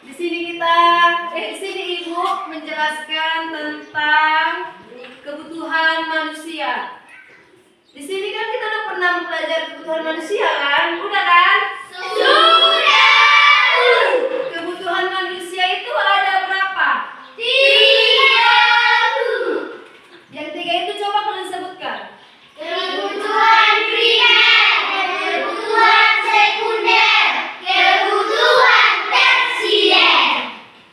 Di sini Ibu menjelaskan tentang kebutuhan manusia. Di sini kan kita udah pernah mempelajari kebutuhan manusia kan? Udah kan? Sudah. Kebutuhan manusia itu ada berapa? 3. Yang 3 itu coba kalian sebutkan. Kebutuhan primer, kebutuhan sekunder, kebutuhan tersier.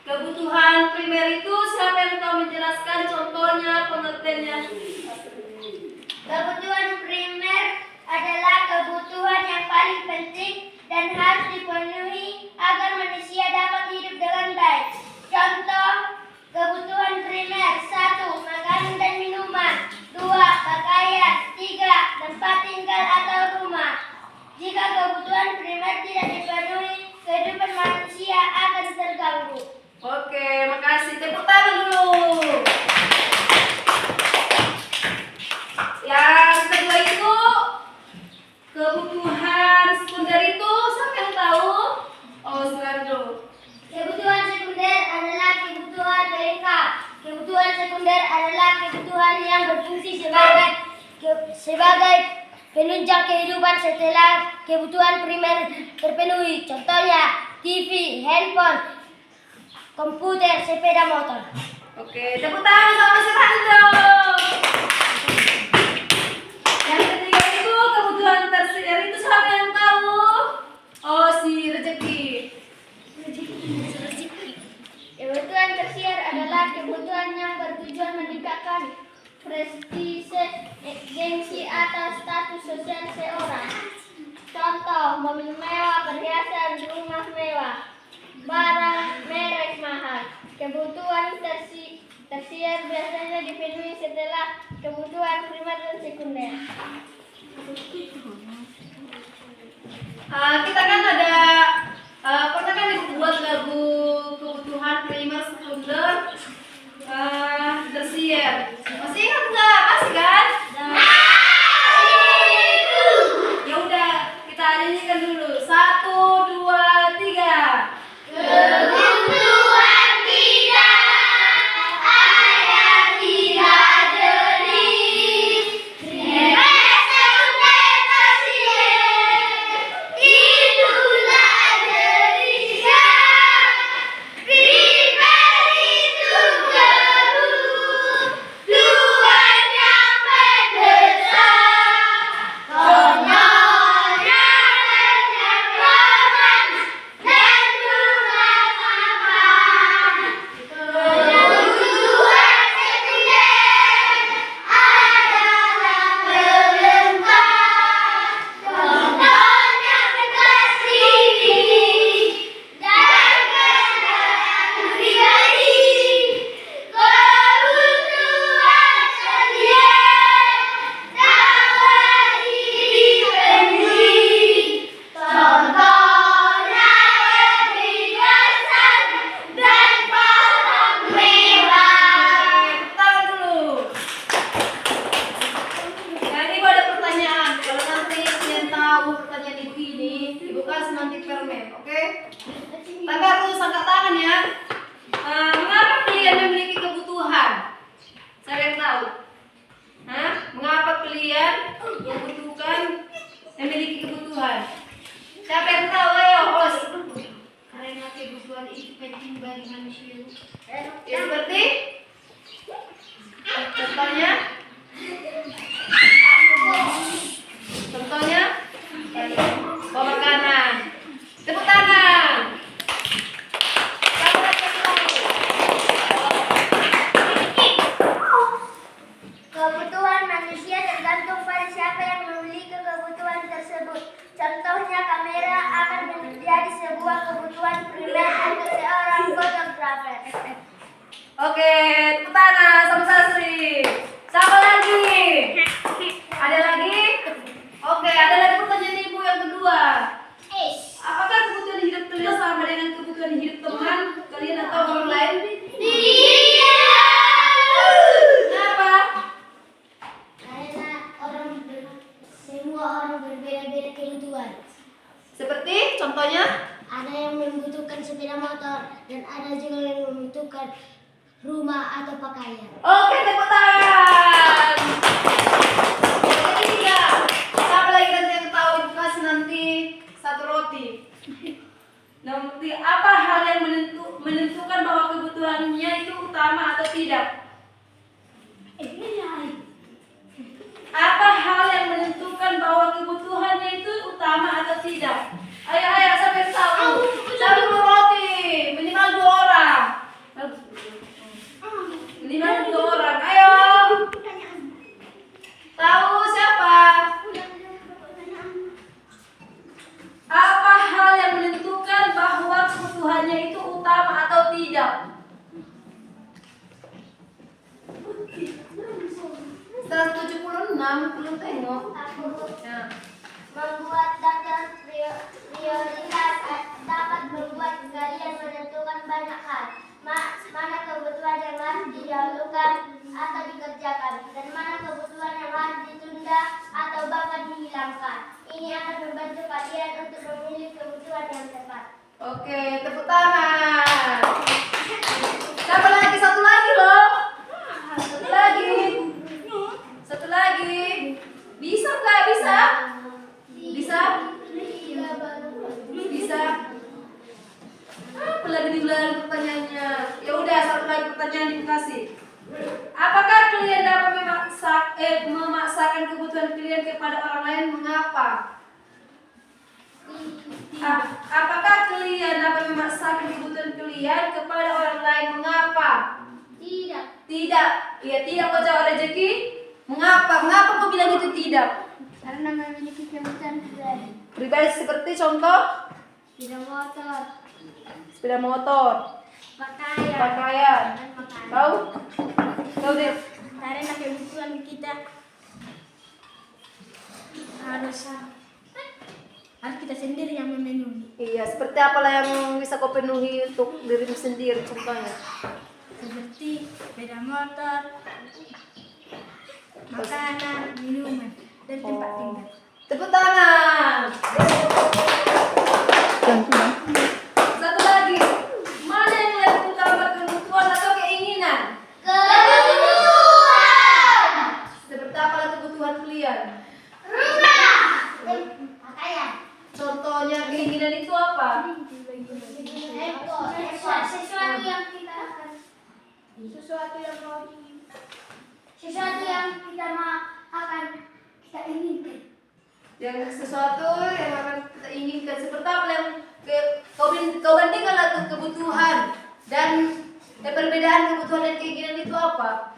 Kebutuhan primer itu siapa yang tahu menjelaskan contohnya, pengertiannya? Kebutuhan primer adalah kebutuhan yang paling penting dan harus dipenuhi agar manusia dapat hidup dengan baik. Contoh kebutuhan primer: 1. Makanan dan minuman, 2. Pakaian, 3. Tempat tinggal atau rumah. Jika kebutuhan primer tidak dipenuhi, kehidupan manusia akan terganggu. Oke, makasih. Tepuk tangan dulu. Yang kedua itu kebutuhan sekunder itu siapa yang tahu? Oh, silakan dulu. Kebutuhan sekunder adalah kebutuhan pelengkap. Kebutuhan sekunder adalah kebutuhan yang berfungsi sebagai penunjang kehidupan setelah kebutuhan primer terpenuhi. Contohnya TV, handphone, komputer, sepeda motor. Oke, tepuk tangan sama si Rando. Yang ketiga itu kebutuhan tersier itu siapa yang tahu? Oh, si Rezeki. Kebutuhan tersier adalah kebutuhan yang bertujuan meningkatkan prestise, gengsi atau status sosial seseorang. Contoh, mobil mewah, perhiasan, rumah mewah, barang merek mahal. Kebutuhan tersier biasanya dipenuhi setelah kebutuhan primer dan sekunder. Kita kan ada pernah kan dibuat lagu kebutuhan primer, sekunder, tersier. Masih ingat nggak? Masih kan? Ya udah, kita nyanyikan dulu. 1, 2, 3. Kebutuhan kita ada 3 jenis. Primer, sekunder, tersier. Itulah jenisnya. Primer itu kebutuhan yang mendesak. Contohnya perlengkapan dan rumah makan. Kebutuhan sekunder adalah pelengkap. Contohnya bekas TV dan kendaraan pribadi. Kebutuhan tersier dapat dipenuhi. Contohnya perhiasan dan barang mewah. Tangan dulu. Nah, ini ada pertanyaan. Kalau nanti kalian tahu pertanyaan ibu ini, ibu kasih nanti permen, oke? Tapi harus angkat tangan ya. Mengapa kalian memiliki kebutuhan? Saya yang tahu. Mengapa kalian memiliki kebutuhan? Siapa yang tahu? Ayo, Os. Karena kebutuhan itu penting bagi manusia. Ya, seperti contohnya, makanan. Tepuk tangan. Kebutuhan manusia tergantung pada siapa yang memiliki kebutuhan tersebut. Contohnya kamera akan menjadi sebuah kebutuhan primer untuk seorang fotografer. Oke, tepuk tangan sama Sasri. Sama membutuhkan sepeda motor dan ada juga yang membutuhkan rumah atau pakaian. Oke, tepuk tangan. Yang ketiga, siapa lagi nanti yang tahu ibu kasih nanti satu roti? Nomor 3, apa hal yang menentukan bahwa kebutuhannya itu utama atau tidak? Apa hal yang menentukan bahwa kebutuhannya itu utama atau tidak? Ayo, siapa yang tahu? Satu roti, minimal 2 orang. Minimal 2 orang, ayo. Tahu siapa? Apa hal yang menentukan bahwa kebutuhannya itu utama atau tidak? 176, belum tengok. Ya. Membuat daftar prioritas dapat membuat kalian menentukan banyak hal. Mana kebutuhan yang harus didahulukan atau dikerjakan, dan mana kebutuhan yang harus ditunda atau bahkan dihilangkan. Ini akan membantu kalian untuk memilih kebutuhan yang tepat. Oke, tepuk tangan. Siapa lagi? Satu lagi loh. Satu lagi. Satu lagi. Bisa nggak? Bisa? Bisa? Bisa? Apa lagi diulang pertanyaannya? Ya udah, satu lagi pertanyaan dikasih. Apakah kalian dapat memaksakan kebutuhan kalian kepada orang lain? Mengapa? Apakah kalian dapat memaksakan kebutuhan kalian kepada orang lain? Mengapa? Tidak. Tidak. Iya, tidak kau jawab rezeki. Mengapa? Mengapa kau bilang itu tidak? Karena memiliki kebutuhan Pribadi seperti contoh sepeda motor, pakaian. dan makanan. Tahu deh. Karena kebutuhan kita harus kita sendiri yang memenuhi. Iya, seperti apalah yang bisa kau penuhi untuk dirimu sendiri contohnya? Seperti sepeda motor, makanan, minuman, dan tempat tinggal. Tepuk tangan. Satu lagi. Mana yang lebih utama, kebutuhan atau keinginan? Kebutuhan. Seperti apalah kebutuhan kalian? Rumah. Pakaian. Contohnya keinginan itu apa? Sesuatu yang kita akan kita inginkan. Yang sesuatu yang akan kita inginkan. Seperti apa yang kau bandingkanlah tuh kebutuhan dan perbedaan kebutuhan dan keinginan itu apa?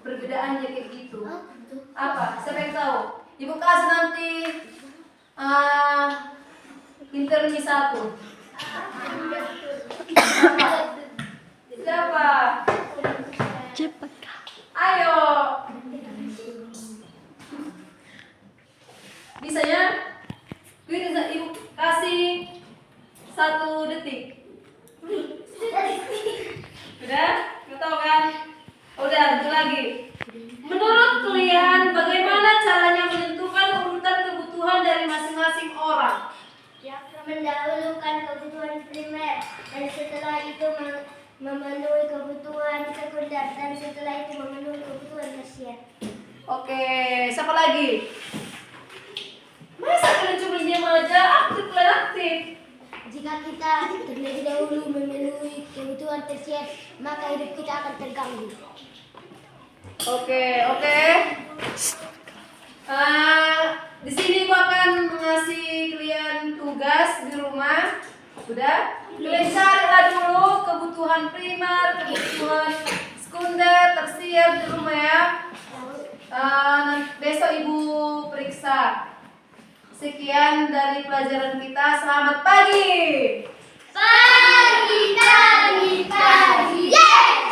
Perbedaannya kayak gitu. Apa? Siapa yang tahu? Ibu kasih nanti interni 1. Siapa? Cepat. Ayo. Bisa ya? Ibu kasih 1 detik. Udah? Nggak tahu kan? Udah, itu lagi. Menurut kalian, bagaimana caranya menentukan urutan kebutuhan dari masing-masing orang? Mendahulukan kebutuhan primer, dan setelah itu memenuhi kebutuhan sekunder, dan setelah itu memenuhi kebutuhan tersier. Oke, siapa lagi? Masa kalian cuma diam aja? Aktif. Jika kita terlebih dahulu memenuhi kebutuhan tersier, maka hidup kita akan terganggu. Oke. Di sini gua akan mengasih kalian tugas di rumah. Udah? Kalian carilah dulu kebutuhan primer, kebutuhan sekunder, tersier di rumah ya. Besok ibu periksa. Sekian dari pelajaran kita. Selamat pagi. Pagi. Yeay!